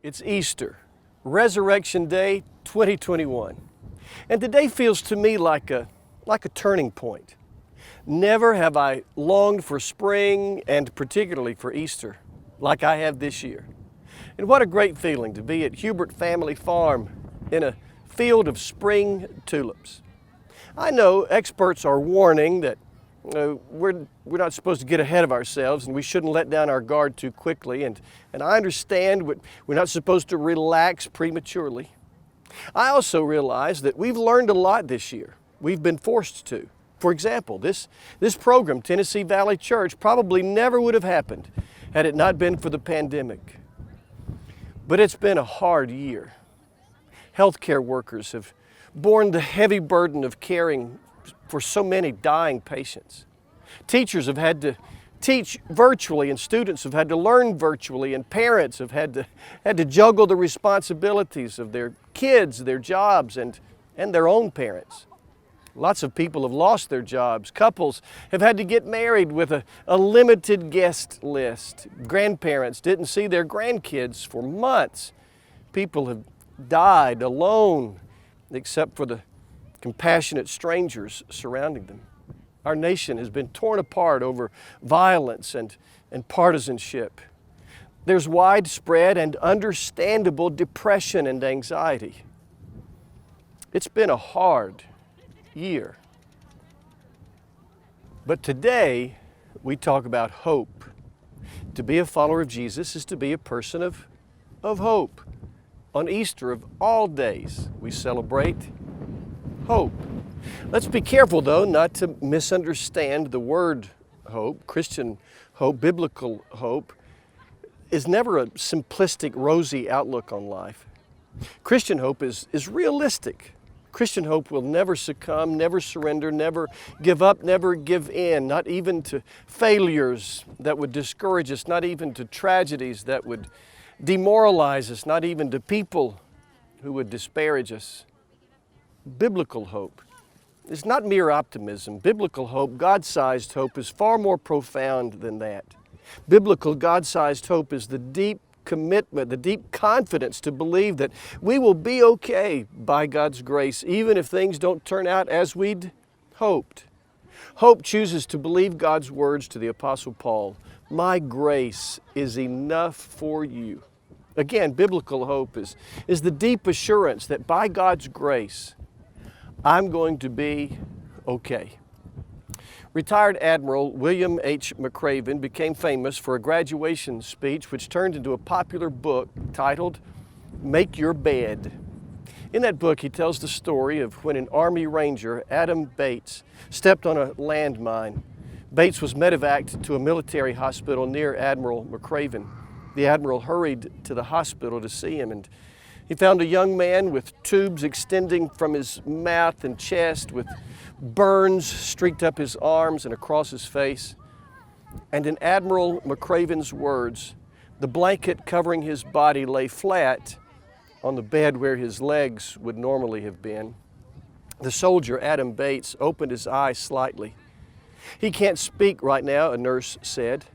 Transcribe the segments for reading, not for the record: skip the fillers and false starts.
It's Easter, Resurrection Day 2021. And today feels to me like a turning point. Never have I longed for spring and particularly for Easter like I have this year. And what a great feeling to be at Hubert Family Farm in a field of spring tulips. I know experts are warning that we're not supposed to get ahead of ourselves and we shouldn't let down our guard too quickly, and I understand we're not supposed to relax prematurely. I also realize that we've learned a lot this year. We've been forced to. For example, this program, Tennessee Valley Church, probably never would have happened had it not been for the pandemic. But it's been a hard year. Healthcare workers have borne the heavy burden of caring for so many dying patients. Teachers have had to teach virtually, and students have had to learn virtually, and parents have had to juggle the responsibilities of their kids, their jobs, and their own parents. Lots of people have lost their jobs. Couples have had to get married with a limited guest list. Grandparents didn't see their grandkids for months. People have died alone, except for the compassionate strangers surrounding them. Our nation has been torn apart over violence and partisanship. There's widespread and understandable depression and anxiety. It's been a hard year. But today, we talk about hope. To be a follower of Jesus is to be a person of hope. On Easter of all days, we celebrate hope. Let's be careful, though, not to misunderstand the word hope. Christian hope, biblical hope, is never a simplistic, rosy outlook on life. Christian hope is realistic. Christian hope will never succumb, never surrender, never give up, never give in, not even to failures that would discourage us, not even to tragedies that would demoralize us, not even to people who would disparage us. Biblical hope is not mere optimism. Biblical hope, God-sized hope, is far more profound than that. Biblical God-sized hope is the deep commitment, the deep confidence to believe that we will be okay by God's grace, even if things don't turn out as we'd hoped. Hope chooses to believe God's words to the Apostle Paul, "My grace is enough for you." Again, biblical hope is the deep assurance that by God's grace, I'm going to be okay. Retired Admiral William H. McRaven became famous for a graduation speech which turned into a popular book titled Make Your Bed. In that book, he tells the story of when an Army Ranger, Adam Bates, stepped on a landmine. Bates was medevaced to a military hospital near Admiral McRaven. The Admiral hurried to the hospital to see him, and he found a young man with tubes extending from his mouth and chest, with burns streaked up his arms and across his face. And in Admiral McRaven's words, the blanket covering his body lay flat on the bed where his legs would normally have been. The soldier, Adam Bates, opened his eyes slightly. "He can't speak right now," a nurse said,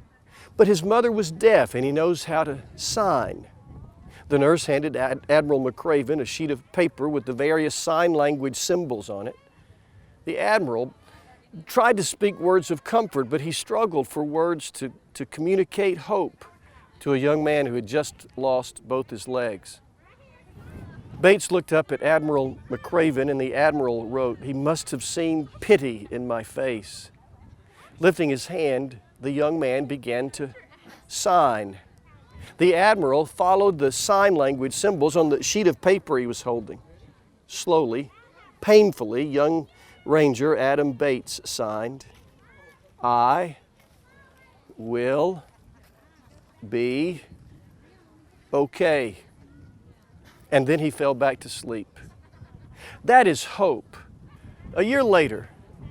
"but his mother was deaf and he knows how to sign." The nurse handed Admiral McRaven a sheet of paper with the various sign language symbols on it. The Admiral tried to speak words of comfort, but he struggled for words to communicate hope to a young man who had just lost both his legs. Bates looked up at Admiral McRaven, and the Admiral wrote, "He must have seen pity in my face." Lifting his hand, the young man began to sign. The Admiral followed the sign language symbols on the sheet of paper he was holding. Slowly, painfully, young Ranger Adam Bates signed, "I will be okay." And then he fell back to sleep. That is hope. A year later,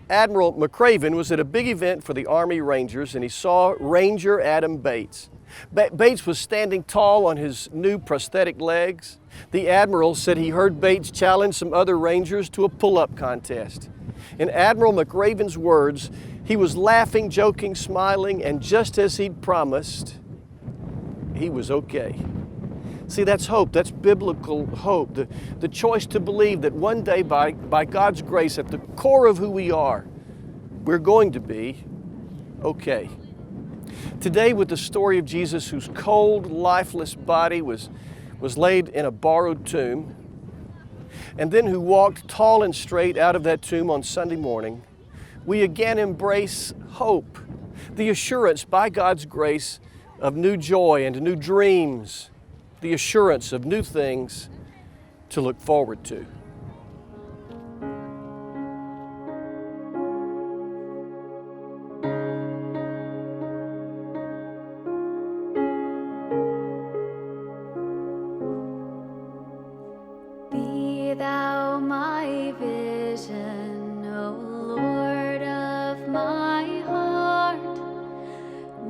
Admiral McRaven was at a big event for the Army Rangers, and he saw Ranger Adam Bates. Bates was standing tall on his new prosthetic legs. The Admiral said he heard Bates challenge some other Rangers to a pull-up contest. In Admiral McRaven's words, he was laughing, joking, smiling, and just as he'd promised, he was okay. See, that's hope. That's biblical hope. The choice to believe that one day by God's grace, at the core of who we are, we're going to be okay. Today, with the story of Jesus, whose cold, lifeless body was laid in a borrowed tomb, and then who walked tall and straight out of that tomb on Sunday morning, we again embrace hope, the assurance by God's grace of new joy and new dreams, the assurance of new things to look forward to. Be thou my vision, O Lord of my heart,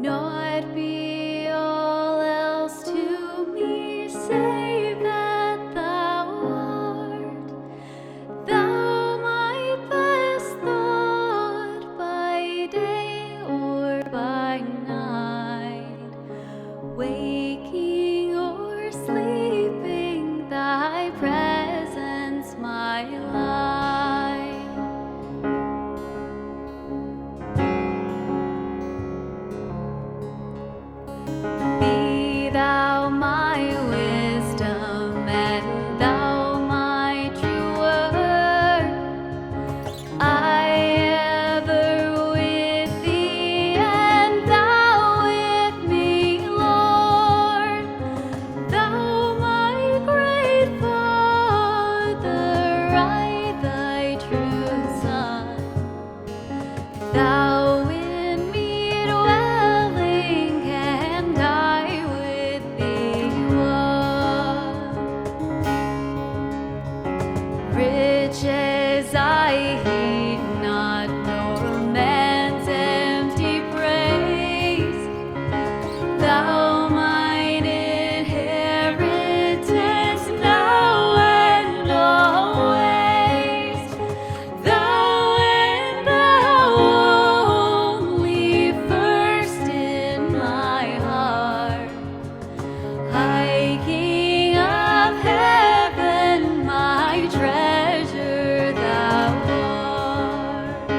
not be all else to me, save that thou art. Thou my best thought by day or by night, waking or sleeping, thy presence my life. Be thou my wisdom and thou my true word. I ever with thee and thou with me, Lord. Thou my great Father, I thy true Son. Thou in me dwelling, and I with thee one. Riches I heed not, nor man's empty praise. Thou mine inheritance now and always. Thou and thou only, first in my heart. High King of heaven, my treasure thou art.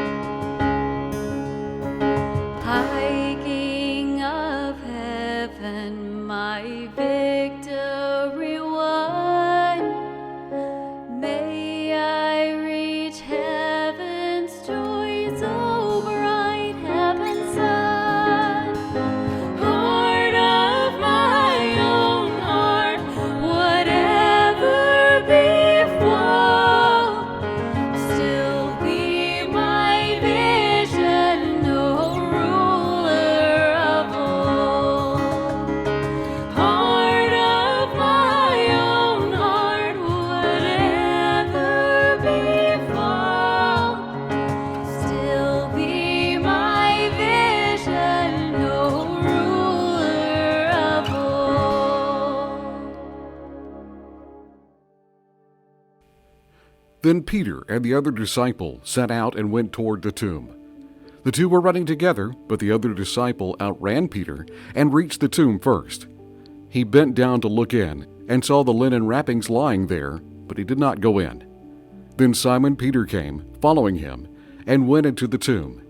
High King of heaven, my victory won. May I reach heaven's joys, O bright heaven's sun. Heart of my own heart, whatever befall, still be my vision, O ruler of all. Heart of my own heart, whatever befall, still be my vision, O ruler of all. Then Peter and the other disciple set out and went toward the tomb. The two were running together, but the other disciple outran Peter and reached the tomb first. He bent down to look in and saw the linen wrappings lying there, but he did not go in. Then Simon Peter came, following him, and went into the tomb.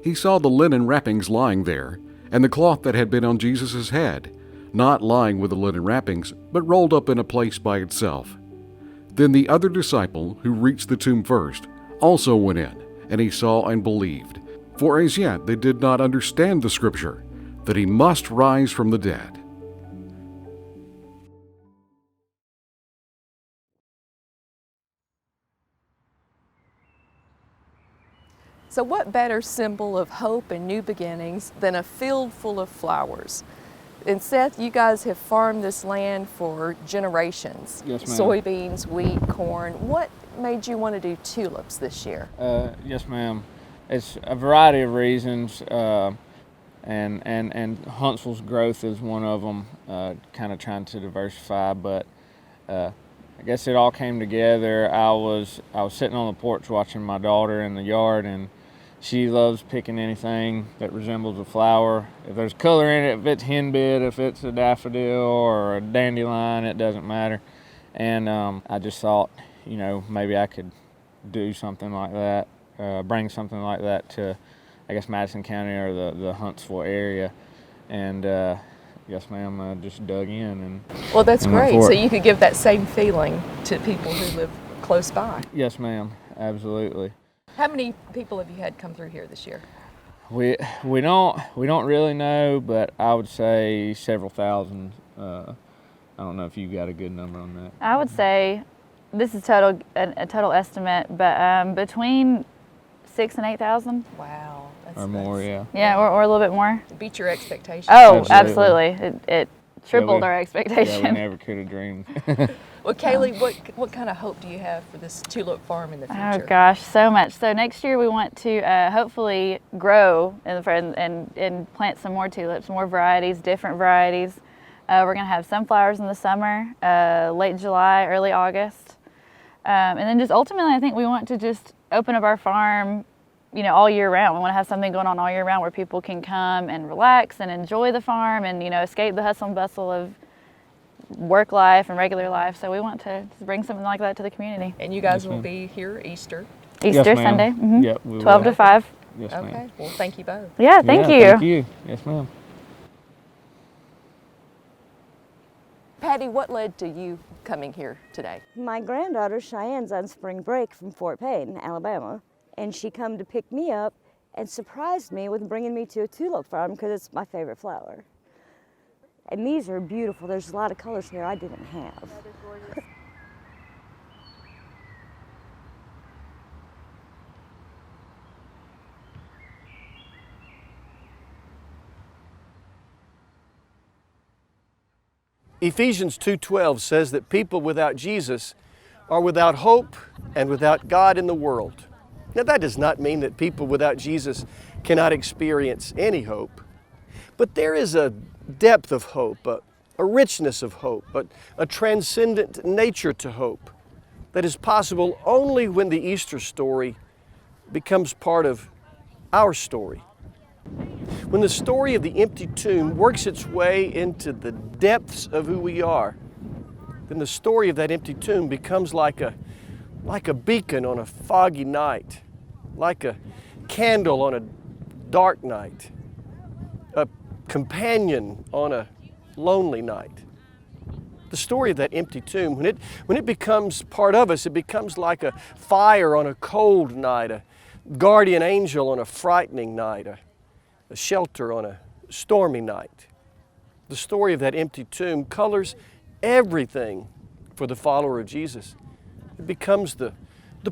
He saw the linen wrappings lying there, and the cloth that had been on Jesus' head, not lying with the linen wrappings, but rolled up in a place by itself. Then the other disciple, who reached the tomb first, also went in, and he saw and believed. For as yet they did not understand the scripture, that he must rise from the dead. So what better symbol of hope and new beginnings than a field full of flowers? And Seth, you guys have farmed this land for generations. Yes, ma'am. Soybeans, wheat, corn. What made you want to do tulips this year? Yes, ma'am. It's a variety of reasons, and Huntsville's growth is one of them. Kind of trying to diversify, but I guess it all came together. I was sitting on the porch watching my daughter in the yard, and she loves picking anything that resembles a flower. If there's color in it, if it's henbit, if it's a daffodil or a dandelion, it doesn't matter. And I just thought, you know, maybe I could do something like that, bring something like that to, I guess, Madison County or the Huntsville area. And yes, ma'am, I just dug in. And Well, that's and went great. for So it. you could give that same feeling to people who live close by. Yes, ma'am, absolutely. How many people have you had come through here this year? We don't really know, but I would say several thousand. I don't know if you got a good number on that. I would say, this is a total estimate, but between 6,000 and 8,000. Wow. That's, Or more, yeah. Yeah, or a little bit more. Beat your expectations. Oh, Absolutely. absolutely. It tripled we- our Yeah, expectation. we never could have dreamed. Well, Kaylee, what kind of hope do you have for this tulip farm in the future? Oh gosh, so much. So next year we want to hopefully grow and plant some more tulips, more varieties, different varieties. We're gonna have sunflowers in the summer, late July, early August. And then just ultimately I think we want to just open up our farm, you know, all year round. We want to have something going on all year round where people can come and relax and enjoy the farm and, you know, escape the hustle and bustle of work life and regular life. So we want to bring something like that to the community. And you guys Yes, will ma'am. be here Easter. Easter Yes, ma'am. Sunday, Yep, we 12 will. to 5. Yes, Okay. ma'am. Well, thank you both. Yeah, thank you. Thank you. Yes, ma'am. Patty, what led to you coming here today? My granddaughter Cheyenne's on spring break from Fort Payne, Alabama, and she come to pick me up and surprised me with bringing me to a tulip farm because it's my favorite flower. And these are beautiful. There's a lot of colors here I didn't have. Ephesians 2:12 says that people without Jesus are without hope and without God in the world. Now that does not mean that people without Jesus cannot experience any hope, but there is a depth of hope, a richness of hope, a transcendent nature to hope that is possible only when the Easter story becomes part of our story. When the story of the empty tomb works its way into the depths of who we are, then the story of that empty tomb becomes like a beacon on a foggy night, like a candle on a dark night, a companion on a lonely night. The story of that empty tomb, when it becomes part of us, it becomes like a fire on a cold night, a guardian angel on a frightening night, a shelter on a stormy night. The story of that empty tomb colors everything for the follower of Jesus. It becomes the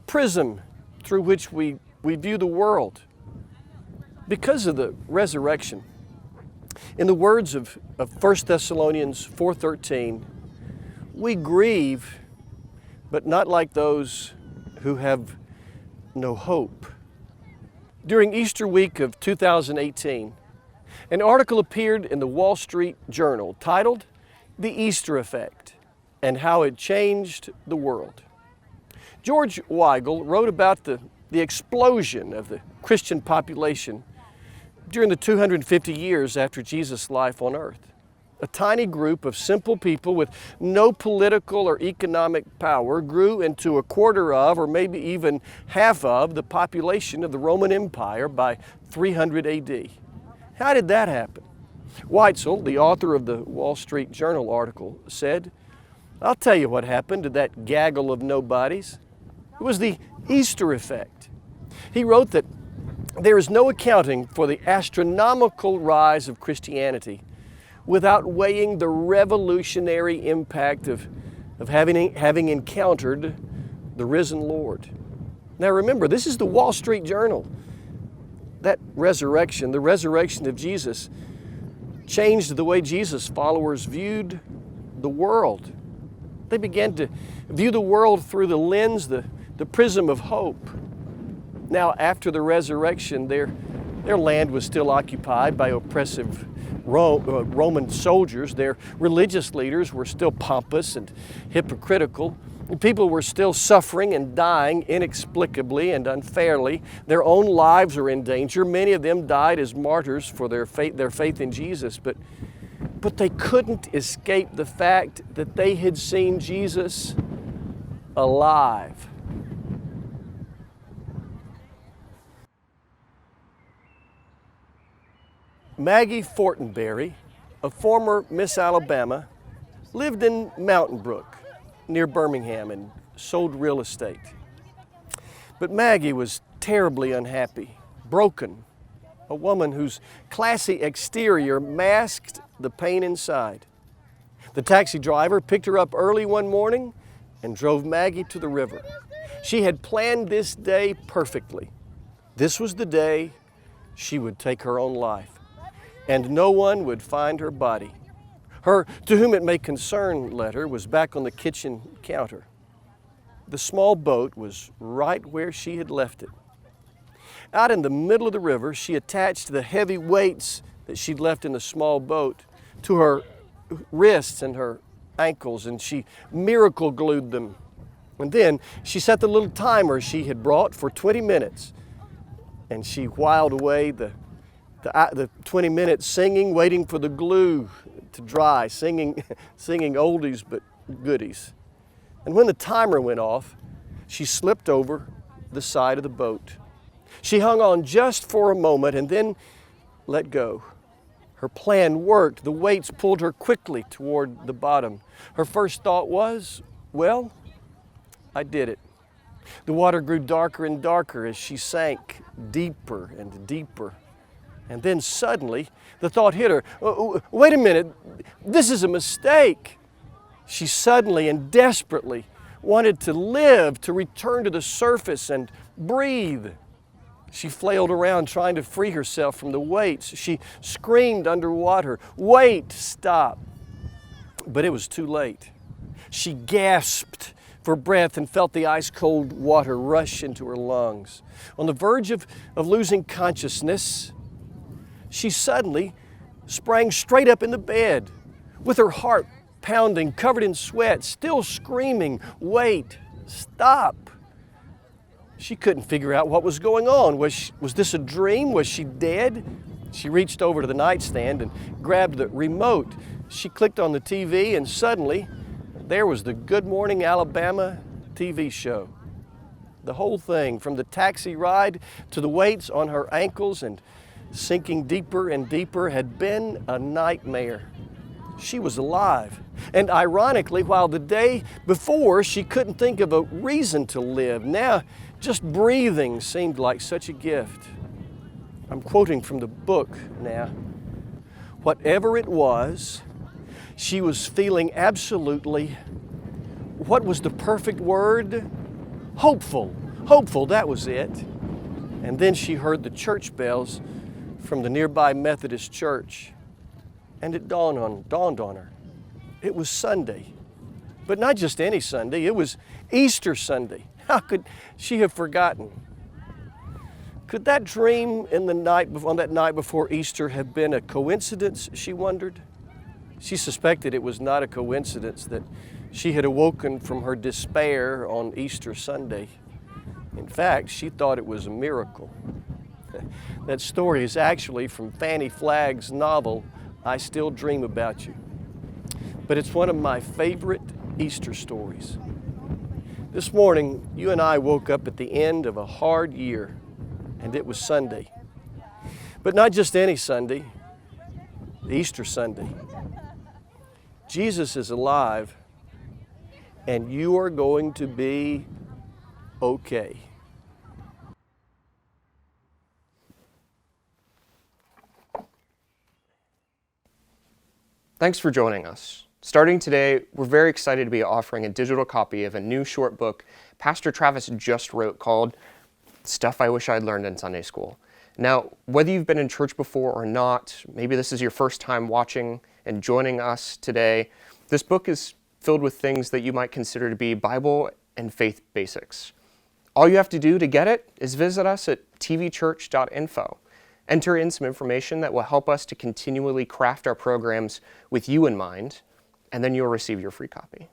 prism through which we view the world. Because of the resurrection, in the words of 1 Thessalonians 4:13, we grieve, but not like those who have no hope. During Easter week of 2018, an article appeared in the Wall Street Journal titled "The Easter Effect and How It Changed the World." George Weigel wrote about the explosion of the Christian population during the 250 years after Jesus' life on earth. A tiny group of simple people with no political or economic power grew into a quarter of, or maybe even half of, the population of the Roman Empire by 300 AD. How did that happen? Weitzel, the author of the Wall Street Journal article, said, "I'll tell you what happened to that gaggle of nobodies. It was the Easter effect." He wrote that there is no accounting for the astronomical rise of Christianity without weighing the revolutionary impact of having encountered the risen Lord. Now remember, this is the Wall Street Journal. That resurrection, the resurrection of Jesus, changed the way Jesus' followers viewed the world. They began to view the world through the lens, the prism of hope. Now, after the resurrection, their land was still occupied by oppressive Roman soldiers. Their religious leaders were still pompous and hypocritical. People were still suffering and dying inexplicably and unfairly. Their own lives were in danger. Many of them died as martyrs for their faith in Jesus, but they couldn't escape the fact that they had seen Jesus alive. Maggie Fortenberry, a former Miss Alabama, lived in Mountain Brook near Birmingham and sold real estate. But Maggie was terribly unhappy, broken, a woman whose classy exterior masked the pain inside. The taxi driver picked her up early one morning and drove Maggie to the river. She had planned this day perfectly. This was the day she would take her own life, and no one would find her body. Her "to whom it may concern" letter was back on the kitchen counter. The small boat was right where she had left it. Out in the middle of the river, she attached the heavy weights that she'd left in the small boat to her wrists and her ankles, and she miracle glued them. And then she set the little timer she had brought for 20 minutes, and she whiled away the 20 minutes singing, waiting for the glue to dry, singing oldies but goodies. And when the timer went off, she slipped over the side of the boat. She hung on just for a moment and then let go. Her plan worked. The weights pulled her quickly toward the bottom. Her first thought was, well, I did it. The water grew darker and darker as she sank deeper and deeper. And then suddenly, the thought hit her, wait a minute, this is a mistake. She suddenly and desperately wanted to live, to return to the surface and breathe. She flailed around trying to free herself from the weights. She screamed underwater, "Wait, stop." But it was too late. She gasped for breath and felt the ice-cold water rush into her lungs. On the verge of losing consciousness, she suddenly sprang straight up in the bed with her heart pounding, covered in sweat, still screaming, "Wait, stop." She couldn't figure out what was going on. Was this a dream? Was she dead? She reached over to the nightstand and grabbed the remote. She clicked on the TV, and suddenly there was the Good Morning Alabama TV show. The whole thing, from the taxi ride to the weights on her ankles and sinking deeper and deeper, had been a nightmare. She was alive. And ironically, while the day before she couldn't think of a reason to live, now just breathing seemed like such a gift. I'm quoting from the book now. Whatever it was, she was feeling absolutely, what was the perfect word? Hopeful. Hopeful, that was it. And then she heard the church bells from the nearby Methodist church. And it dawned on her. It was Sunday. But not just any Sunday, it was Easter Sunday. How could she have forgotten? Could that dream on that night before Easter have been a coincidence, she wondered? She suspected it was not a coincidence that she had awoken from her despair on Easter Sunday. In fact, she thought it was a miracle. That story is actually from Fannie Flagg's novel, I Still Dream About You. But it's one of my favorite Easter stories. This morning, you and I woke up at the end of a hard year, and it was Sunday. But not just any Sunday, Easter Sunday. Jesus is alive, and you are going to be okay. Thanks for joining us. Starting today, we're very excited to be offering a digital copy of a new short book Pastor Travis just wrote called Stuff I Wish I'd Learned in Sunday School. Now, whether you've been in church before or not, maybe this is your first time watching and joining us today, this book is filled with things that you might consider to be Bible and faith basics. All you have to do to get it is visit us at tvchurch.info. Enter in some information that will help us to continually craft our programs with you in mind, and then you'll receive your free copy.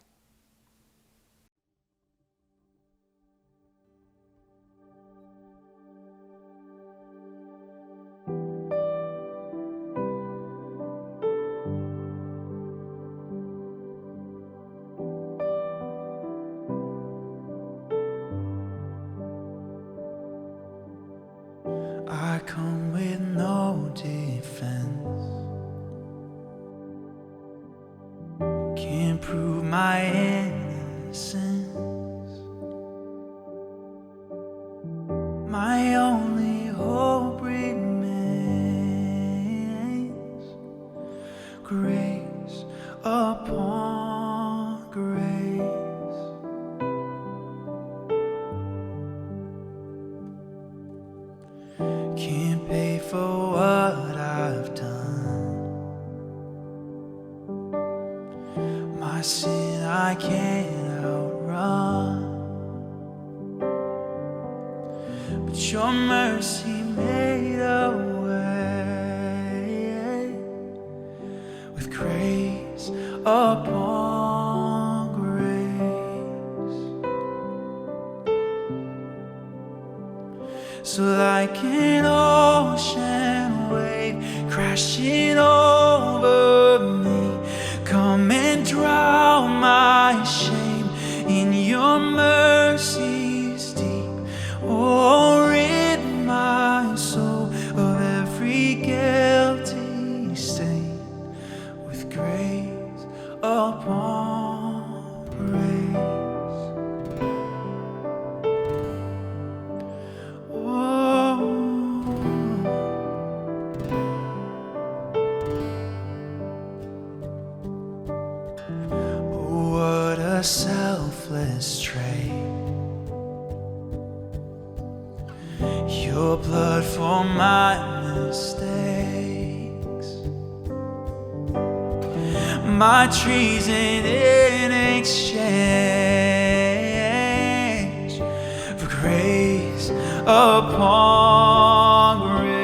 come with no defense. Can't prove my innocence. My only hope remains grace upon grace. Can't pay for what I've done. My sin I can't outrun. But your mercy made a way with grace upon grace. So like an ocean wave crashing over me, come and drown my shame in your mercy's deep. Oh, rid my soul of every guilty stain with grace upon grace. Oh, what a selfless trade. Your blood for my mistakes, my treason in exchange for grace upon grace.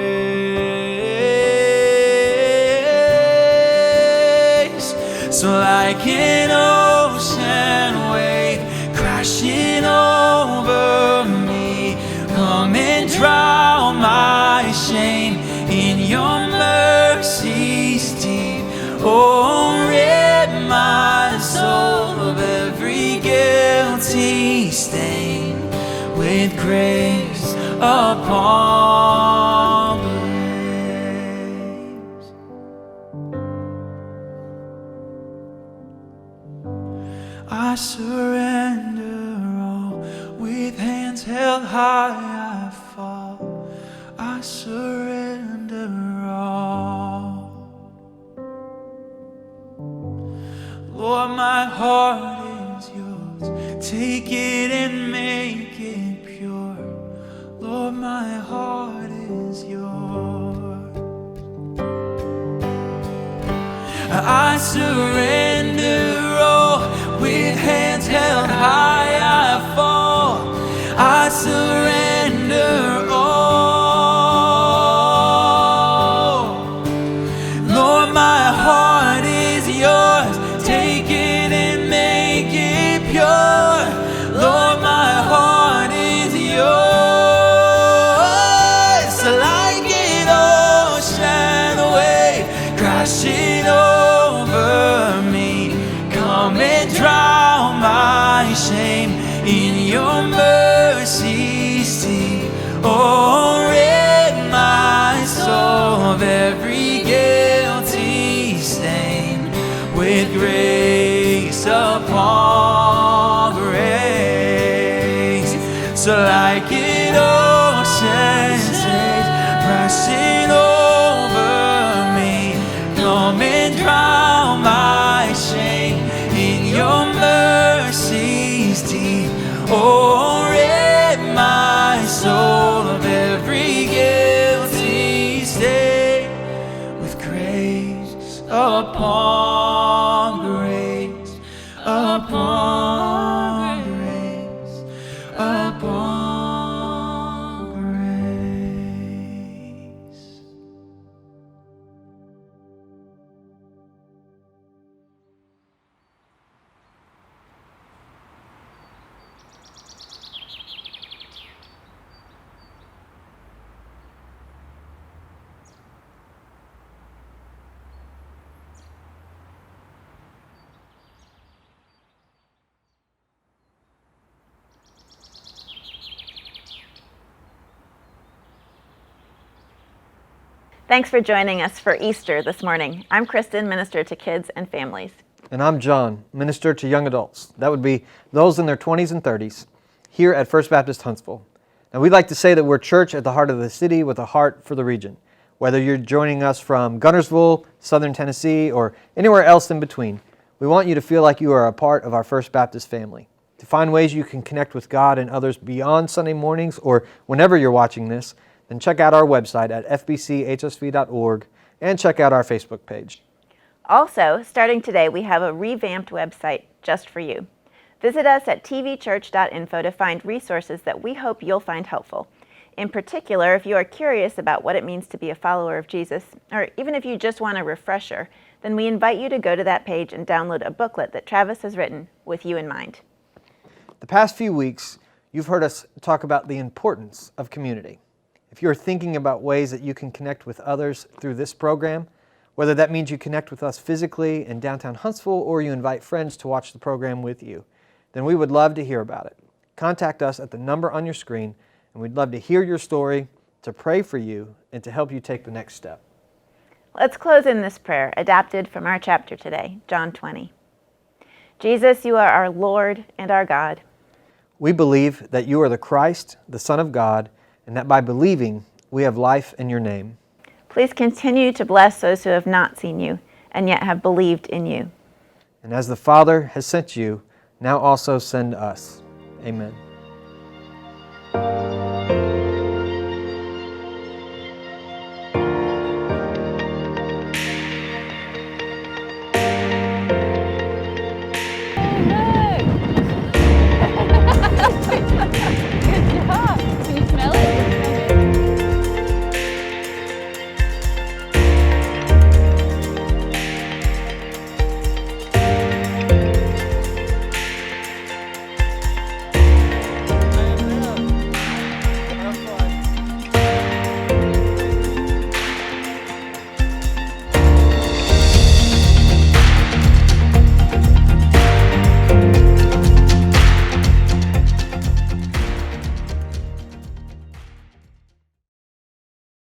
So like an ocean wave crashing over me, come and drown my shame in your mercy's deep. Oh, rid my soul of every guilty stain with grace upon grace. I surrender all with hands held high. I fall. I surrender all. Lord, my heart is yours. Take it and make it pure. Lord, my heart is yours. I surrender all. With hands held high, I fall. I surrender all. Lord, my heart is yours. Take it and make it pure. Lord, my heart is yours. Like an ocean wave crashing over me, come and drown my shame in your mercy's deep. Oh, rid my soul of every guilty stain with grace upon grace. So like an ocean waves crashing over me, come and drown my shame in your mercy's deep. Oh, rid my soul of every guilty stain with grace upon grace, upon grace, upon grace. Thanks for joining us for Easter this morning. I'm Kristen, minister to kids and families. And I'm John, minister to young adults. That would be those in their 20s and 30s, here at First Baptist Huntsville. Now, we'd like to say that we're church at the heart of the city with a heart for the region. Whether you're joining us from Guntersville, Southern Tennessee, or anywhere else in between, we want you to feel like you are a part of our First Baptist family. To find ways you can connect with God and others beyond Sunday mornings or whenever you're watching this, then check out our website at fbchsv.org and check out our Facebook page. Also, starting today, we have a revamped website just for you. Visit us at tvchurch.info to find resources that we hope you'll find helpful. In particular, if you are curious about what it means to be a follower of Jesus, or even if you just want a refresher, then we invite you to go to that page and download a booklet that Travis has written with you in mind. The past few weeks, you've heard us talk about the importance of community. If you're thinking about ways that you can connect with others through this program, whether that means you connect with us physically in downtown Huntsville or you invite friends to watch the program with you, then we would love to hear about it. Contact us at the number on your screen, and we'd love to hear your story, to pray for you, and to help you take the next step. Let's close in this prayer, adapted from our chapter today, John 20. Jesus, you are our Lord and our God. We believe that you are the Christ, the Son of God, and that by believing, we have life in your name. Please continue to bless those who have not seen you and yet have believed in you. And as the Father has sent you, now also send us. Amen.